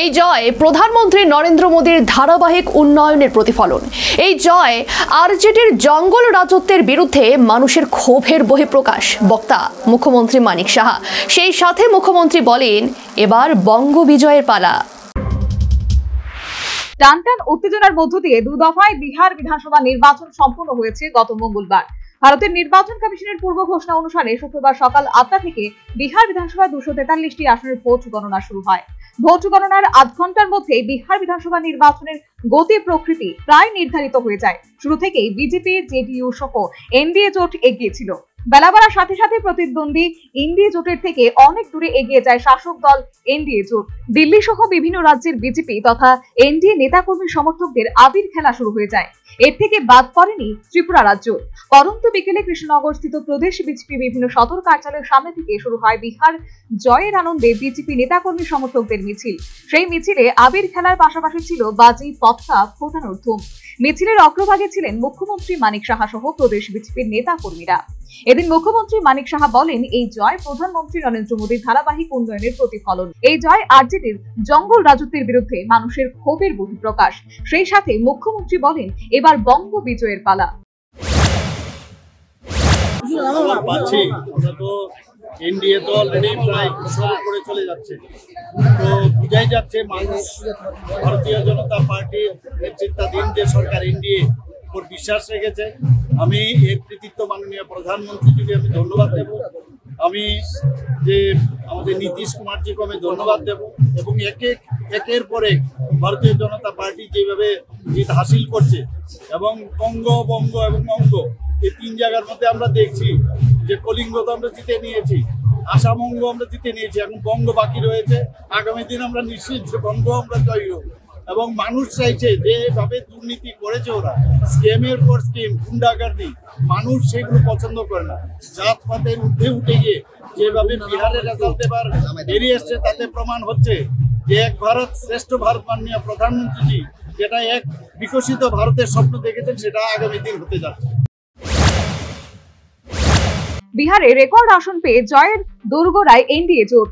এই জয় প্রধানমন্ত্রী নরেন্দ্র মোদীর ধারাবাহিক উন্নয়নের প্রতিফলন। এই জয় আরজেডির জঙ্গল রাজত্বের বিরুদ্ধে মানুষের ক্ষোভের বহিঃপ্রকাশ। বক্তা মুখ্যমন্ত্রী মানিক সাহা। সেই সাথে মুখ্যমন্ত্রী বলেন, এবার বঙ্গ বিজয়ের পালা। টানটান উত্তেজনার মধ্য দিয়ে দু দফায় বিহার বিধানসভা নির্বাচন সম্পন্ন হয়েছে গত মঙ্গলবার। ভারতের নির্বাচন কমিশনের পূর্ব ঘোষণা অনুসারে শুক্রবার সকাল 8টা থেকে বিহার বিধানসভা 243টি আসনের ভোট গণনা শুরু হয়। ভোট গণনার আধ ঘন্টার মধ্যে বিহার বিধানসভা নির্বাচনের গতি প্রকৃতি প্রায় নির্ধারিত হয়ে যায়। শুরু থেকেই বিজেপি, জেডিইউ সহ এনডিএ জোট এগিয়ে ছিল। বেলা বাড়ার সাথে সাথে প্রতিদ্বন্দ্বী ইন্ডিয়া জোটের থেকে অনেক দূরে এগিয়ে যায় শাসক দল এনডিএ জোট। দিল্লি সহ বিভিন্ন রাজ্যের বিজেপি তথা এনডিএ নেতাকর্মী সমর্থকদের আবির খেলা শুরু হয়ে যায়। এর থেকে বাদ পড়েনি ত্রিপুরা রাজ্য। পরন্ত বিকেলে কৃষ্ণনগর স্থিত প্রদেশ বিজেপি বিভিন্ন সদর কার্যালয়ের সামনে থেকে শুরু হয় বিহার জয়ের আনন্দে বিজেপি নেতাকর্মী সমর্থকদের মিছিল। সেই মিছিলে আবির খেলার পাশাপাশি ছিল বাজি, পতাকা ফোটানোর ধুম। মিছিলের অগ্রভাগে ছিলেন মুখ্যমন্ত্রী মানিক সাহা সহ প্রদেশ বিজেপির নেতাকর্মীরা। এদিন মুখ্যমন্ত্রী মানিক সাহা বলেন, এই জয় প্রধানমন্ত্রী নরেন্দ্র মোদীর ধারাবাহিক উন্নয়নের প্রতিফলন। এই জয় আরজেডির জঙ্গল রাজত্বের বিরুদ্ধে মানুষের ক্ষোভের বহিঃপ্রকাশ। সেই সাথে মুখ্যমন্ত্রী বলেন, এবার বঙ্গ বিজয়ের পালা। এনডিএ তো অলরেডি প্রায় ঘোষণা করে চলে যাচ্ছে, তো বুঝাই যাচ্ছে মানুষ ভারতীয় জনতা পার্টির নেতৃত্বাধীন যে সরকার এনডিএ উপর বিশ্বাস রেখেছে। আমি এর কৃতিত্ব মাননীয় প্রধানমন্ত্রীজিকে আমি ধন্যবাদ দেব। আমি যে আমাদের নীতিশ কুমারজিকে আমি ধন্যবাদ দেব এবং একের পরে ভারতীয় জনতা পার্টি যেভাবে জিত হাসিল করছে এবং বঙ্গ এবং অঙ্গ এই তিন জায়গার মধ্যে আমরা দেখছি যে কলিঙ্গ তো আমরা জিতে নিয়েছি, আসাম অঙ্গ আমরা জিতে নিয়েছি, এখন বঙ্গ বাকি রয়েছে। আগামী দিন আমরা নিশ্চিত যে বঙ্গ আমরা জয়ী হব এবং মানুষ চাইছে যেভাবে দুর্নীতি করেছে ওরা, স্কেমের পর স্কিম, গুন্ডাগার্দি, মানুষ সেগুলো পছন্দ করে না। জাতপাতের ঊর্ধ্বে উঠে গিয়ে যেভাবে বিহারের রেজাল্ট এবার বেরিয়ে এসছে তাতে প্রমাণ হচ্ছে যে এক ভারত শ্রেষ্ঠ ভারত মাননীয় প্রধানমন্ত্রীজি যেটা এক বিকশিত ভারতের স্বপ্ন দেখেছেন সেটা আগামী দিন হতে যাচ্ছে। বিহারে রেকর্ড আসন পেয়ে জয়ের দোরগোড়ায় এনডিএ জোট।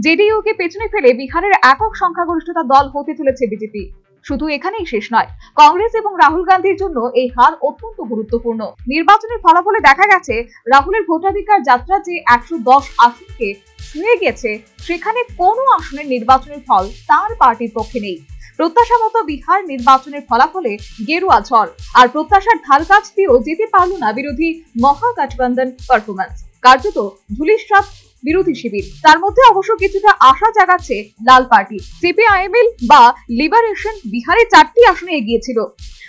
জেডিইউ কে পেছনে ফেলে বিহারের একক সংখ্যাগরিষ্ঠতা দল হতে চলেছে বিজেপি। শুধু এখানেই শেষ নয়, কংগ্রেস এবং রাহুল গান্ধীর জন্য এই হার অত্যন্ত গুরুত্বপূর্ণ। নির্বাচনের ফলাফলে দেখা গেছে রাহুলের ভোটাধিকার যাত্রা যে 110 আসনকে ছুঁয়ে গেছে, সেখানে কোনো আসনের নির্বাচনের ফল তার পার্টির পক্ষে নেই। প্রত্যাশা মতো বিহার নির্বাচনের ফলাফলে গেরুয়া ঝড়, আর প্রত্যাশার ঢাল কাছ দিয়েও যেতে পারল না বিরোধী মহাগঠবন্ধন পারফরম্যান্স। কার্যত ধুলিস্বাদ বিরোধী শিবির। তার মধ্যে অবশ্য কিছুটা আশা জাগাচ্ছে লাল পার্টি। সিপিআইএমএল বা লিবারেশন বিহারে 4টি আসনে এগিয়েছিল।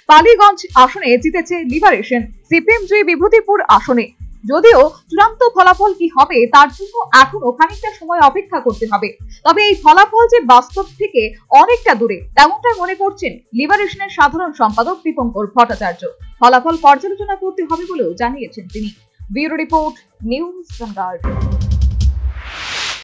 পালিগঞ্জ আসনে জিতেছে লিবারেশন, সিপিএম জয়ী বিভূতিপুর আসনে। যদিও চূড়ান্ত ফলাফল কি হবে তার জন্য এখনো খানিকটা সময় অপেক্ষা করতে হবে। তবে এই ফলাফল যে বাস্তব থেকে অনেকটা দূরে, তেমনটা মনে করছেন লিবারেশনের সাধারণ সম্পাদক দীপঙ্কর ভট্টাচার্য। ফলাফল পর্যালোচনা করতে হবে বলেও জানিয়েছেন তিনি। Bureau report, news vanguard.